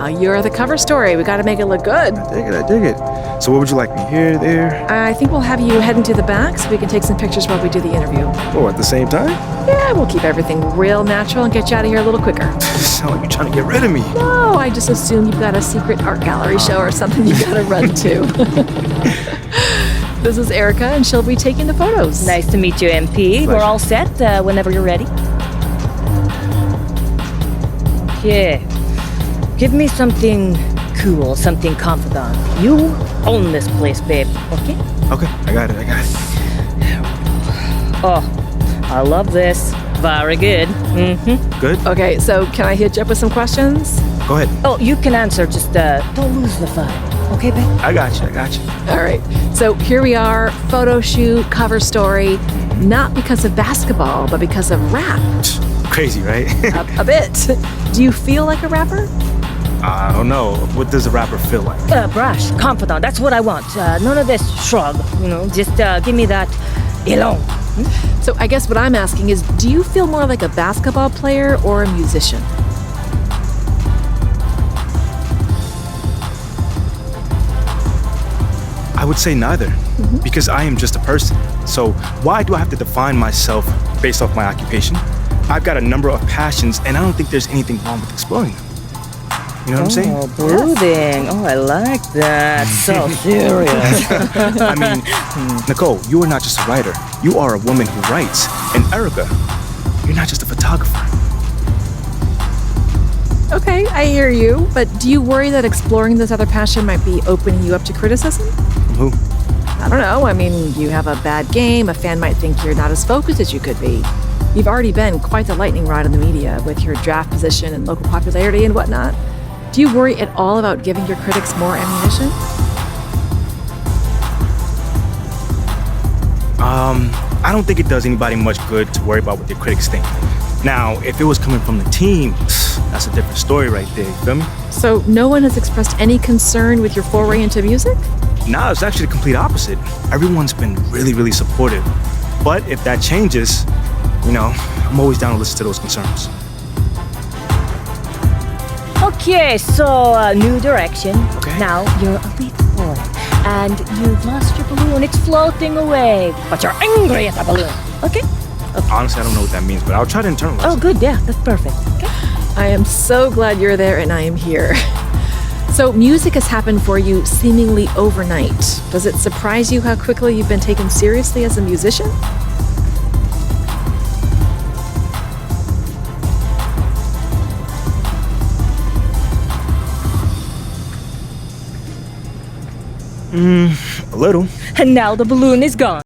Now you're the cover story. We got to make it look good. I dig it. So what would you like me, here, there? I think we'll have you head into the back so we can take some pictures while we do the interview. Oh, at the same time? Yeah, we'll keep everything real natural and get you out of here a little quicker. You sound like you're trying to get rid of me. No, I just assume you've got a secret art gallery show or something you gotta run to. This is Erica, and she'll be taking the photos. Nice to meet you, MP. We're all set whenever you're ready. Okay. Give me something cool, something confidant. You own this place, babe, okay? Okay, I got it. Oh, I love this. Very good. Mm-hmm. Good? Okay, so can I hit you up with some questions? Go ahead. Oh, you can answer, just don't lose the vibe. Okay, babe? I got you. All right, so here we are, photo shoot, cover story, not because of basketball, but because of rap. Crazy, right? A bit. Do you feel like a rapper? I don't know. What does a rapper feel like? Brash, confidant, that's what I want. None of this shrug, just give me that élan. So I guess what I'm asking is, do you feel more like a basketball player or a musician? I would say neither, because I am just a person. So why do I have to define myself based off my occupation? I've got a number of passions, and I don't think there's anything wrong with exploring them. You know what I'm saying? Oh, brooding. Oh, I like that. So serious. I mean, Nicole, you are not just a writer. You are a woman who writes. And Erica, you're not just a photographer. Okay, I hear you, but do you worry that exploring this other passion might be opening you up to criticism? From who? I don't know. I mean, you have a bad game. A fan might think you're not as focused as you could be. You've already been quite the lightning rod in the media with your draft position and local popularity and whatnot. Do you worry at all about giving your critics more ammunition? I don't think it does anybody much good to worry about what their critics think. Now, if it was coming from the team, that's a different story right there, you feel me? So no one has expressed any concern with your foray into music? Nah, it's actually the complete opposite. Everyone's been really, really supportive. But if that changes, I'm always down to listen to those concerns. Okay, so new direction. Okay. Now you're a little boy, and you've lost your balloon. It's floating away, but you're angry at the balloon. Okay? Honestly, I don't know what that means, but I'll try to internalize Oh, it. good. Yeah, that's perfect. Okay. I am so glad you're there and I am here. So music has happened for you seemingly overnight. Does it surprise you how quickly you've been taken seriously as a musician? A little. And now the balloon is gone.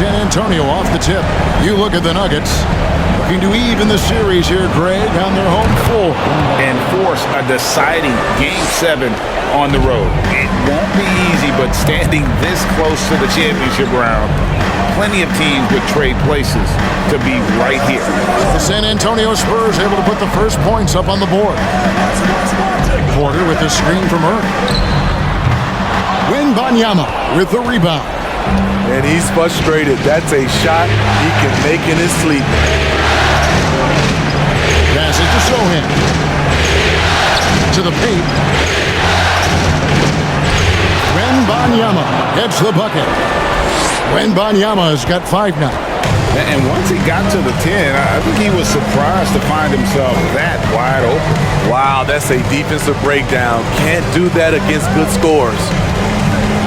San Antonio off the tip. You look at the Nuggets. Looking to even the series here, Greg, on their home floor. And force a deciding Game 7 on the road. It won't be easy, but standing this close to the championship round, plenty of teams would trade places to be right here. The San Antonio Spurs able to put the first points up on the board. Porter with the screen from Earth. Wembanyama with the rebound. And he's frustrated. That's a shot he can make in his sleep. Passes to Sohan. To the paint. Wembanyama gets the bucket. Wembanyama has got 5 now. And once he got to the 10, I think he was surprised to find himself that wide open. Wow, that's a defensive breakdown. Can't do that against good scores.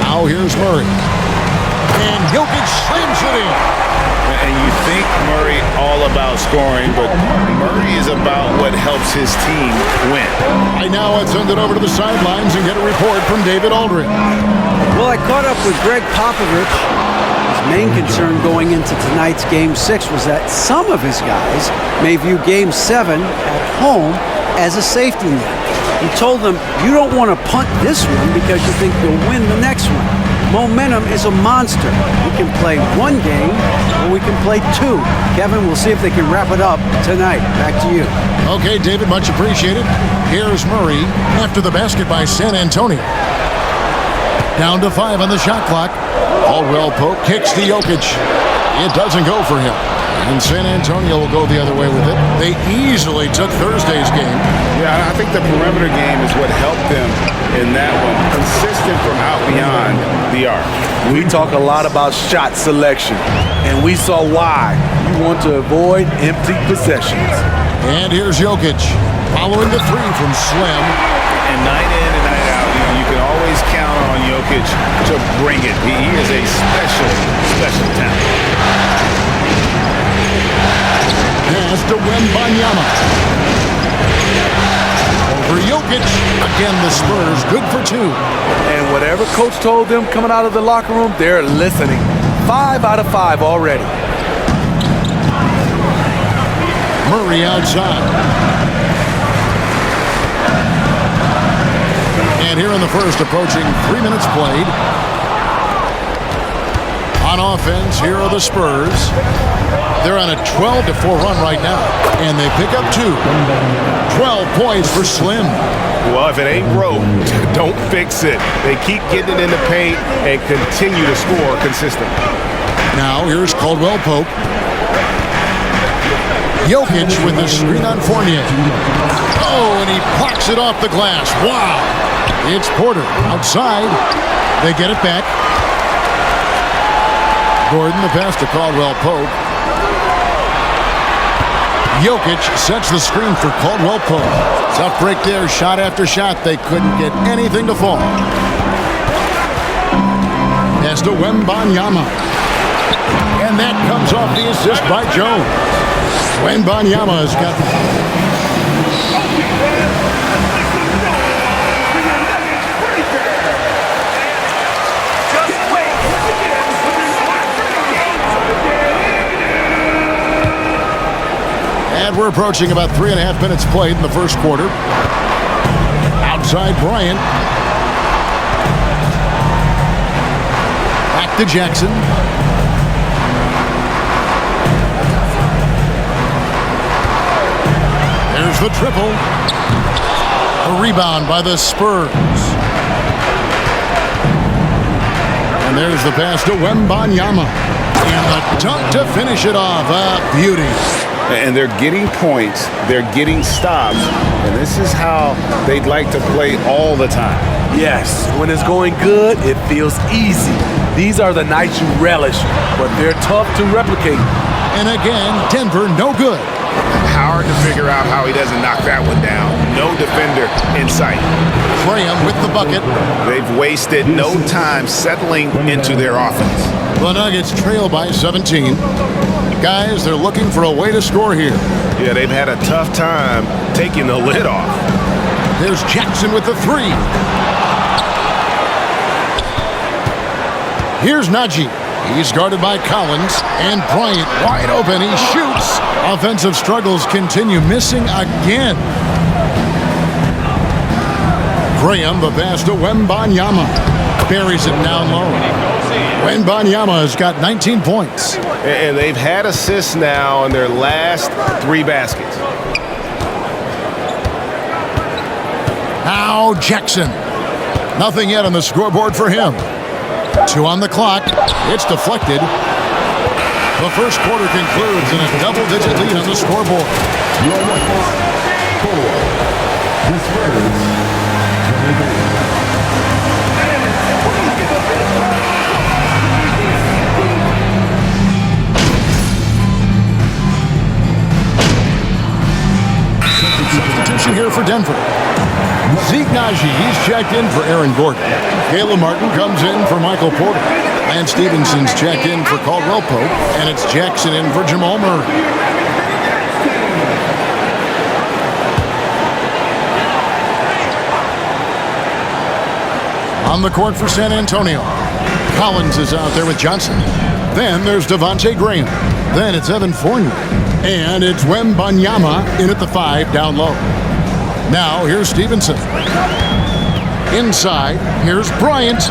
Now here's Murray. And Jokic slams it in. And you think Murray all about scoring, but Murray is about what helps his team win. Right now, let's send it over to the sidelines and get a report from David Aldridge. Well, I caught up with Greg Popovich. His main concern going into tonight's Game 6 was that some of his guys may view Game 7 at home as a safety net. He told them, you don't want to punt this one because you think you'll win the next one. Momentum is a monster. We can play one game or we can play 2. Kevin, we'll see if they can wrap it up tonight. Back to you. Okay, David, much appreciated. Here's Murray after the basket by San Antonio. Down to 5 on the shot clock. Caldwell Pope kicks to Jokic. It doesn't go for him. And San Antonio will go the other way with it. They easily took Thursday's game. Yeah, I think the perimeter game is what helped them in that one. Consistent from out beyond the arc. We talk a lot about shot selection, and we saw why. You want to avoid empty possessions. And here's Jokic following the 3 from Slim. And night in and night out, you can always count on Jokic to bring it. He is a special talent. Pass to Wembanyama. Over Jokic. Again, the Spurs good for 2. And whatever coach told them coming out of the locker room, they're listening. 5 out of 5 already. Murray outside. And here in the first, approaching 3 minutes played. On offense, here are the Spurs. They're on a 12-4 run right now, and they pick up 2. 12 points for Slim. Well, if it ain't broke, don't fix it. They keep getting it in the paint and continue to score consistently. Now here's Caldwell Pope. Jokic with the screen on Fournier. Oh, and he blocks it off the glass. Wow. It's Porter outside. They get it back. Gordon, the pass to Caldwell Pope. Jokic sets the screen for Caldwell Pope. Tough break there, shot after shot. They couldn't get anything to fall. Pass to Wembanyama. And that comes off the assist by Jones. Wembanyama has got... And we're approaching about 3.5 minutes played in the first quarter. Outside Bryant. Back to Jackson. There's the triple. A rebound by the Spurs. And there's the pass to Wembanyama. And the dunk to finish it off. A beauty. And they're getting points, they're getting stops, and this is how they'd like to play all the time. Yes, when it's going good, it feels easy. These are the nights you relish, but they're tough to replicate. And again, Denver no good. Hard to figure out how he doesn't knock that one down. No defender in sight. Graham with the bucket. They've wasted no time settling into their offense. The Nuggets trail by 17. Guys, they're looking for a way to score here. Yeah, they've had a tough time taking the lid off. There's Jackson with the 3. Here's Najee. He's guarded by Collins, and Bryant wide open. He shoots. Offensive struggles continue, missing again. Graham, the pass to Wembanyama. Buries it down low. Wembanyama has got 19 points. And they've had assists now in their last 3 baskets. Now Jackson. Nothing yet on the scoreboard for him. 2 on the clock. It's deflected. The first quarter concludes in a double-digit lead on the scoreboard. Substitution here for Denver. Zeke Naji, he's checked in for Aaron Gordon. Caleb Martin comes in for Michael Porter. Lance Stevenson's checked in for Caldwell Pope. And it's Jackson in for Jamal Murray. On the court for San Antonio. Collins is out there with Johnson. Then there's Devontae Graham. Then it's Evan Fournier. And it's Wembanyama in at the 5 down low. Now here's Stevenson. Inside, here's Bryant.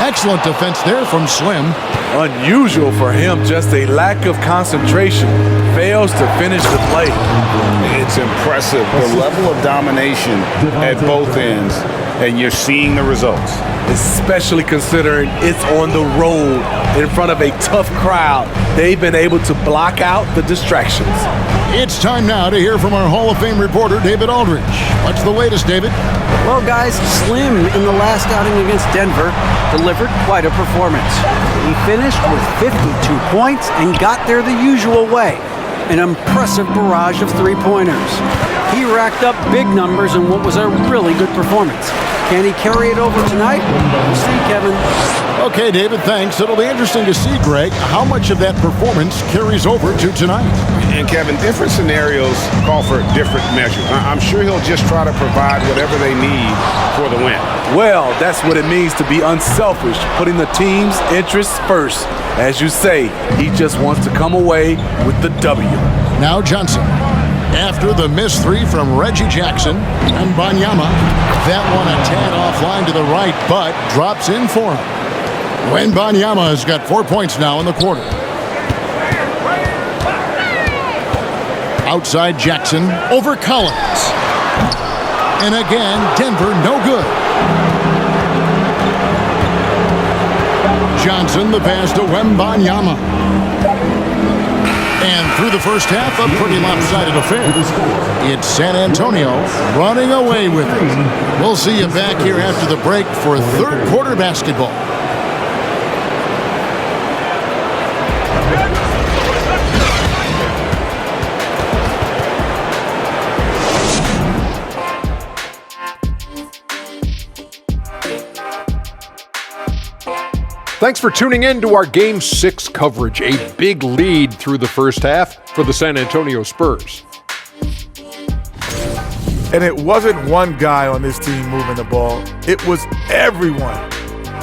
Excellent defense there from Slim. Unusual for him, just a lack of concentration. Fails to finish the play. It's impressive, the level of domination at both ends, and you're seeing the results. Especially considering it's on the road in front of a tough crowd. They've been able to block out the distractions. It's time now to hear from our Hall of Fame reporter, David Aldridge. What's the latest, David? Well, guys, Slim in the last outing against Denver delivered quite a performance. He finished with 52 points and got there the usual way. An impressive barrage of 3-pointers. He racked up big numbers in what was a really good performance. Can he carry it over tonight? We'll see, Kevin. Okay, David, thanks. It'll be interesting to see, Greg, how much of that performance carries over to tonight. And Kevin, different scenarios call for different measures. I'm sure he'll just try to provide whatever they need for the win. Well, that's what it means to be unselfish, putting the team's interests first. As you say, he just wants to come away with the W. Now Johnson. After the missed 3 from Reggie Jackson and Wembanyama, that one a tad offline to the right, but drops in for him. Wembanyama has got 4 points now in the quarter. Outside Jackson over Collins. And again, Denver no good. Johnson the pass to Wembanyama. And through the first half, a pretty lopsided affair. It's San Antonio running away with it. We'll see you back here after the break for third quarter basketball. Thanks for tuning in to our Game 6 coverage. A big lead through the first half for the San Antonio Spurs. And it wasn't one guy on this team moving the ball. It was everyone.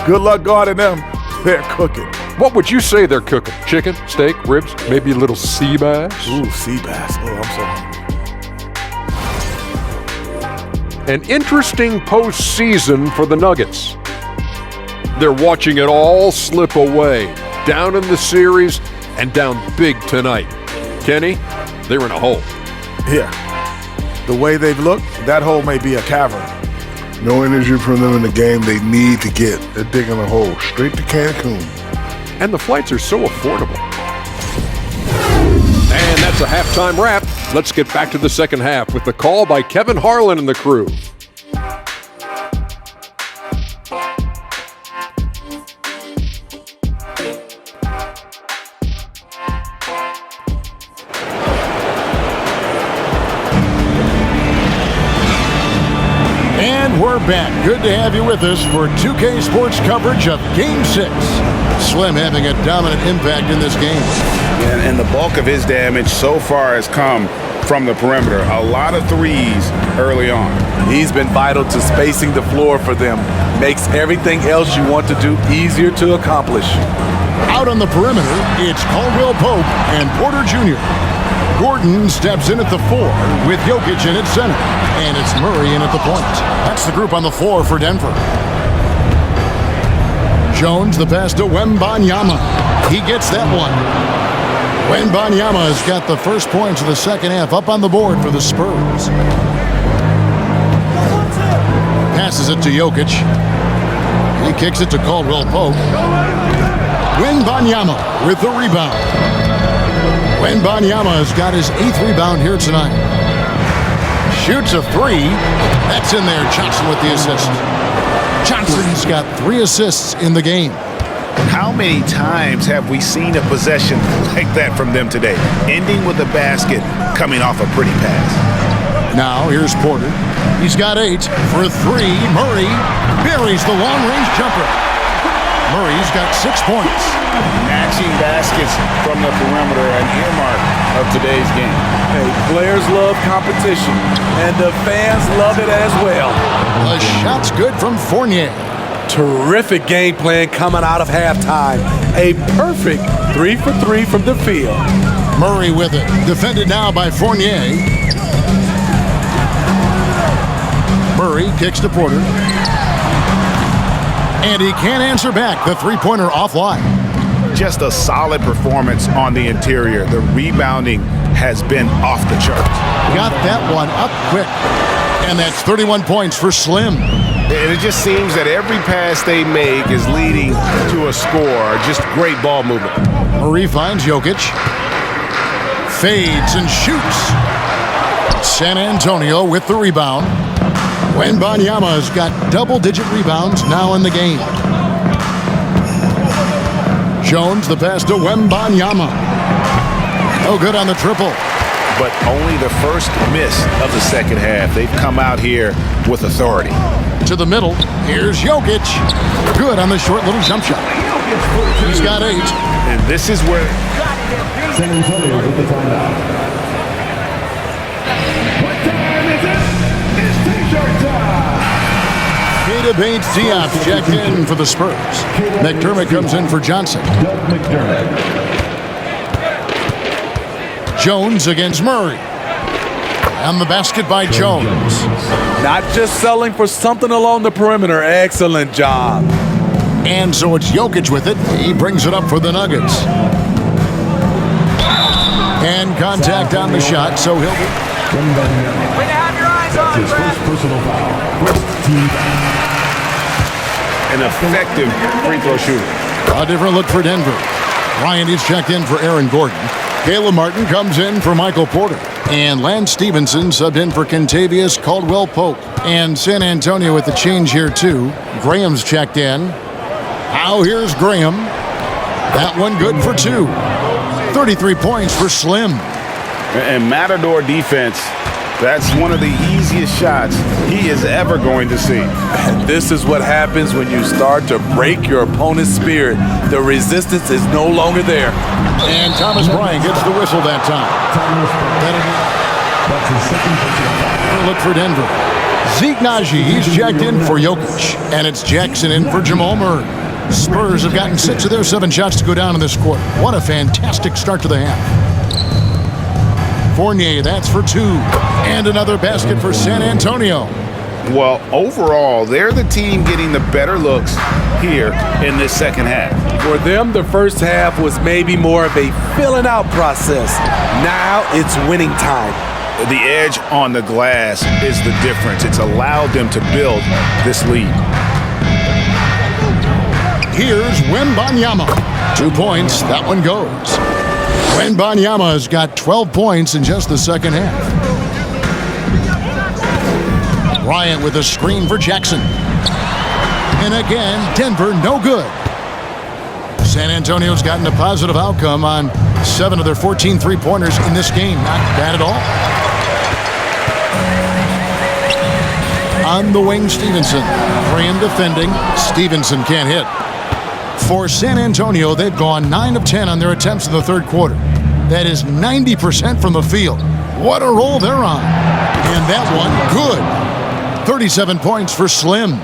Good luck guarding them. They're cooking. What would you say they're cooking? Chicken, steak, ribs, maybe a little sea bass? Ooh, sea bass. Oh, I'm so hungry. An interesting postseason for the Nuggets. They're watching it all slip away. Down in the series and down big tonight. Kenny, they're in a hole. Yeah. The way they've looked, that hole may be a cavern. No energy from them in the game they need to get. They're digging a hole straight to Cancun. And the flights are so affordable. And that's a halftime wrap. Let's get back to the second half with the call by Kevin Harlan and the crew. We're back. Good to have you with us for 2K Sports coverage of Game 6. Slim having a dominant impact in this game. And the bulk of his damage so far has come from the perimeter. A lot of threes early on. He's been vital to spacing the floor for them. Makes everything else you want to do easier to accomplish. Out on the perimeter, it's Caldwell Pope and Porter Jr. Gordon steps in at the 4 with Jokic in at center. And it's Murray in at the point. That's the group on the floor for Denver. Jones, the pass to Wembanyama. He gets that one. Wembanyama has got the first points of the second half up on the board for the Spurs. Passes it to Jokic. He kicks it to Caldwell Pope. Wembanyama with the rebound. Wembanyama has got his 8th rebound here tonight. Shoots a 3. That's in there. Johnson with the assist. Johnson's got 3 assists in the game. How many times have we seen a possession like that from them today? Ending with a basket, coming off a pretty pass. Now here's Porter. He's got 8 for 3. Murray buries the long-range jumper. Murray's got 6 points. Matching baskets from the perimeter, an earmark of today's game. Hey, players love competition, and the fans love it as well. The shot's good from Fournier. Terrific game plan coming out of halftime. A perfect 3 for 3 from the field. Murray with it. Defended now by Fournier. Murray kicks to Porter. And he can't answer back. The three-pointer offline. Just a solid performance on the interior. The rebounding has been off the charts. Got that one up quick. And that's 31 points for Slim. And it just seems that every pass they make is leading to a score. Just great ball movement. Murray finds Jokic. Fades and shoots. San Antonio with the rebound. Wembanyama has got double-digit rebounds now in the game. Jones, the pass to Wembanyama. No good on the triple. But only the first miss of the second half. They've come out here with authority. To the middle. Here's Jokic. Good on the short little jump shot. He's got 8. And this is where San Antonio with the timeout. What time is it? It's t-shirt time. Keita Bates-Diop checked in for the Spurs. McDermott comes in for Johnson. Doug McDermott. Jones against Murray. And the basket by Jones. Not just selling for something along the perimeter. Excellent job. And so it's Jokic with it. He brings it up for the Nuggets. And contact on the shot, so he'll be. Way to have your eyes on, his first personal foul. First team foul. an effective free throw shooter. A different look for Denver. Ryan is checked in for Aaron Gordon. Caleb Martin comes in for Michael Porter. And Lance Stevenson subbed in for Kentavious Caldwell-Pope. And San Antonio with the change here, too. Graham's checked in. Now here's Graham. That one good for 2. 33 points for Slim. And Matador defense, that's one of the easiest shots he is ever going to see. And this is what happens when you start to break your opponent's spirit. The resistance is no longer there. And Thomas Bryant gets the whistle that time. That's his second personal foul. Look for Denver. Zeke Naji, he's checked in for Jokic. And it's Jackson in for Jamal Murray. Spurs have gotten 6 of their 7 shots to go down in this quarter. What a fantastic start to the half. Fournier, that's for 2. And another basket for San Antonio. Well, overall, they're the team getting the better looks here in this second half. For them, the first half was maybe more of a filling out process. Now it's winning time. The edge on the glass is the difference. It's allowed them to build this lead. Here's Wembanyama. 2 points. That one goes. Wembanyama has got 12 points in just the second half. Bryant with a screen for Jackson. And again, Denver no good. San Antonio's gotten a positive outcome on 7 of their 14 three-pointers in this game. Not bad at all. On the wing, Stevenson. Graham defending. Stevenson can't hit. For San Antonio, they've gone 9 of 10 on their attempts in the third quarter. That is 90% from the field. What a roll they're on. And that one, good. 37 points for Slim.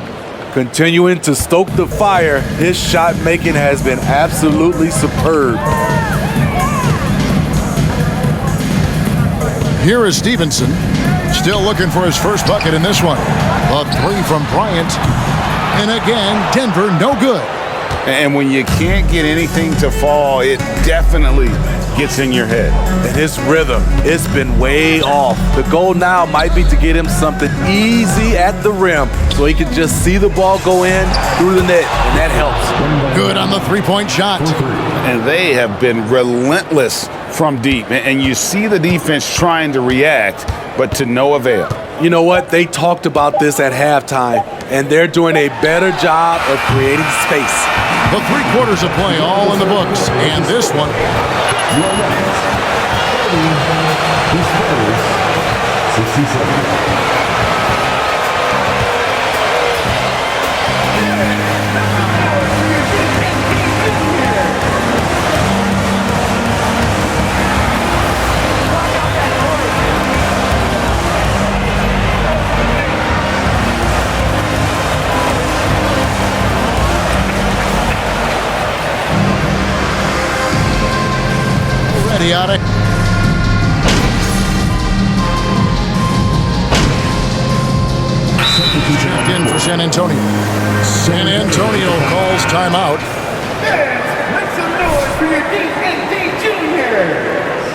Continuing to stoke the fire, his shot making has been absolutely superb. Here is Stevenson, still looking for his first bucket in this one. A three from Bryant. And again, Denver no good. And when you can't get anything to fall, it definitely gets in your head. And his rhythm, it's been way off. The goal now might be to get him something easy at the rim so he can just see the ball go in through the net, and that helps. Good on the three-point shot. And they have been relentless from deep. And you see the defense trying to react, but to no avail. You know what? They talked about this at halftime, and they're doing a better job of creating space. The 3 quarters of play all in the books, and this one. The Spurs, 67. Idiotic. Checked in for San Antonio. San Antonio calls timeout. Make some noise for your D&D Juniors.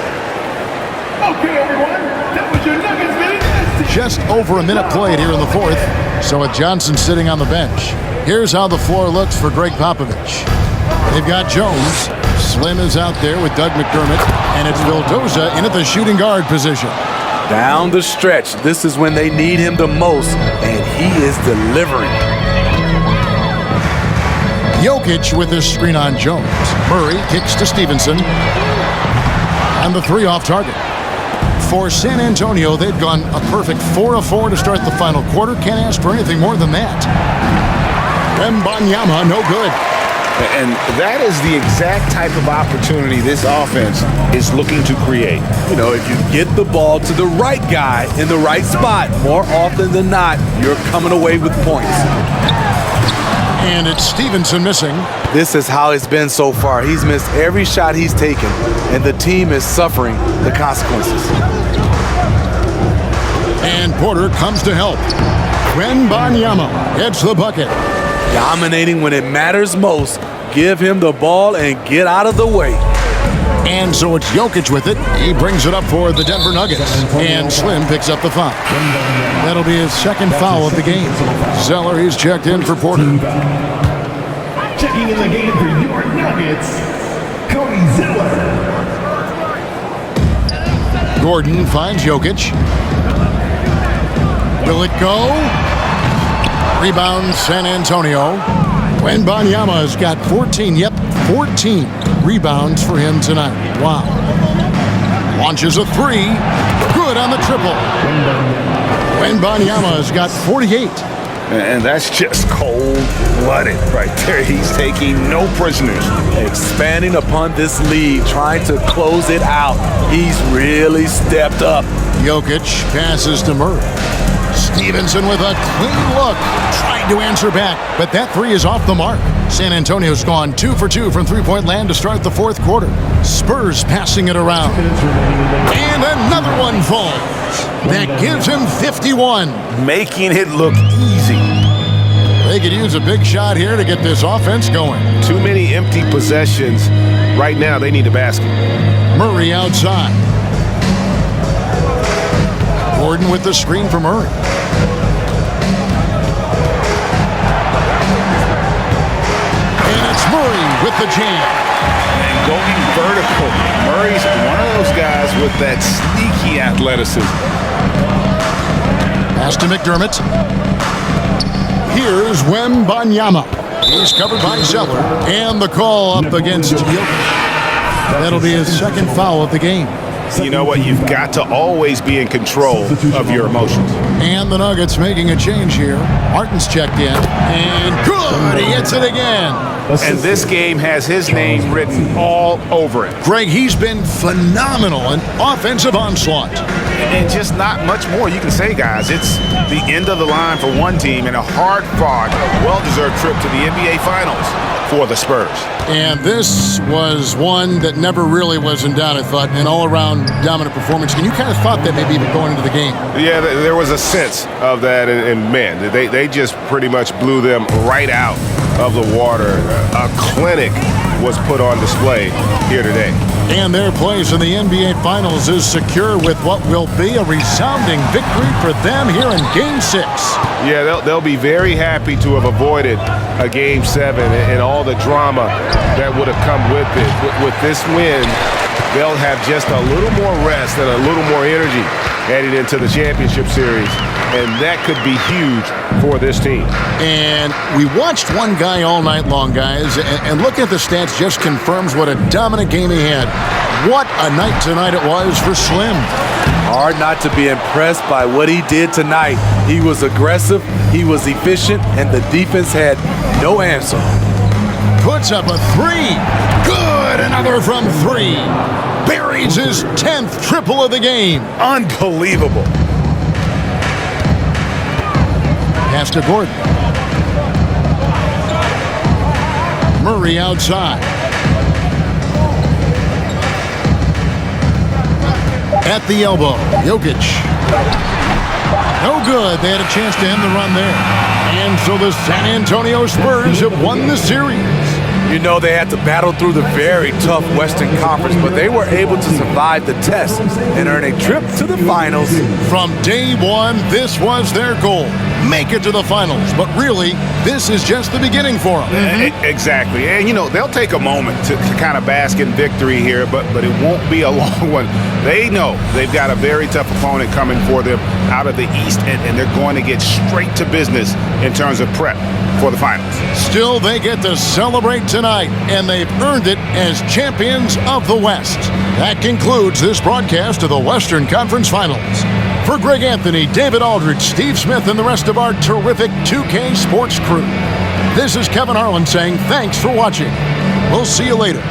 Okay, everyone, that was your Nuggets video. Just over a minute played here in the fourth. So with Johnson sitting on the bench, here's how the floor looks for Greg Popovich. They've got Jones. Slim is out there with Doug McDermott, and it's Vildoza in at the shooting guard position. Down the stretch, this is when they need him the most, and he is delivering. Jokic with his screen on Jones. Murray kicks to Stevenson. And the three off target. For San Antonio, they've gone a perfect 4 of 4 to start the final quarter. Can't ask for anything more than that. Wembanyama, no good. And that is the exact type of opportunity this offense is looking to create. You know, if you get the ball to the right guy in the right spot, more often than not, you're coming away with points. And it's Stevenson missing. This is how it's been so far. He's missed every shot he's taken, and the team is suffering the consequences. And Porter comes to help. Wembanyama gets the bucket. Dominating when it matters most. Give him the ball and get out of the way. And so it's Jokic with it. He brings it up for the Denver Nuggets. And Slim picks up the foul. That'll be his second foul of the game. Zeller, he's checked in for Porter. Checking in the game for your Nuggets, Cody Zeller. Gordon finds Jokic. Will it go? Rebound San Antonio. Wembanyama's got 14. Yep, 14 rebounds for him tonight. Wow. Launches a three. Good on the triple. Wembanyama's got 48. And that's just cold-blooded right there. He's taking no prisoners. Expanding upon this lead, trying to close it out. He's really stepped up. Jokic passes to Murray. Stevenson with a clean look, trying to answer back, but that three is off the mark. San Antonio's gone 2 for 2 from three-point land to start the fourth quarter. Spurs passing it around. And another one falls. That gives him 51. Making it look easy. They could use a big shot here to get this offense going. Too many empty possessions. Right now, they need a basket. Murray outside. Gordon with the screen for Murray. And it's Murray with the jam. And going vertical. Murray's one of those guys with that sneaky athleticism. Pass to McDermott. Here's Wembanyama. He's covered by Zeller. And the call up against Jokic. That'll be his second foul of the game. You know what? You've got to always be in control of your emotions. And the Nuggets making a change here. Martin's checked in. And good! He hits it again. And this game has his name written all over it. Greg, he's been phenomenal in offensive onslaught. And just not much more you can say, guys. It's the end of the line for one team and a hard-fought, well-deserved trip to the NBA Finals for the Spurs. And this was one that never really was in doubt, I thought, an all-around dominant performance. And you kind of thought that maybe even going into the game. Yeah, there was a sense of that, and man, they just pretty much blew them right out of the water. A clinic was put on display here today. And their place in the NBA Finals is secure with what will be a resounding victory for them here in Game 6. Yeah, they'll be very happy to have avoided a Game 7 and all the drama that would have come with it. With this win, they'll have just a little more rest and a little more energy heading into the championship series, and that could be huge for this team. And we watched one guy all night long, guys, and looking at the stats just confirms what a dominant game he had. What a night tonight it was for Slim. Hard not to be impressed by what he did tonight. He was aggressive, he was efficient, and the defense had no answer. Puts up a three. Good, another from three. Buries his 10th triple of the game. Unbelievable. Pass to Gordon. Murray outside. At the elbow, Jokic. No good. They had a chance to end the run there. And so the San Antonio Spurs have won the series. You know, they had to battle through the very tough Western Conference, but they were able to survive the test and earn a trip to the finals. From day one, this was their goal. Make it to the finals. But really, this is just the beginning for them. Exactly. And, you know, they'll take a moment to kind of bask in victory here, but it won't be a long one. They know they've got a very tough opponent coming for them out of the East, and they're going to get straight to business in terms of prep for the finals. Still, they get to celebrate tonight, and they've earned it as champions of the West. That concludes this broadcast of the Western Conference Finals. For Greg Anthony, David Aldridge, Steve Smith, and the rest of our terrific 2K Sports crew, this is Kevin Harlan saying thanks for watching. We'll see you later.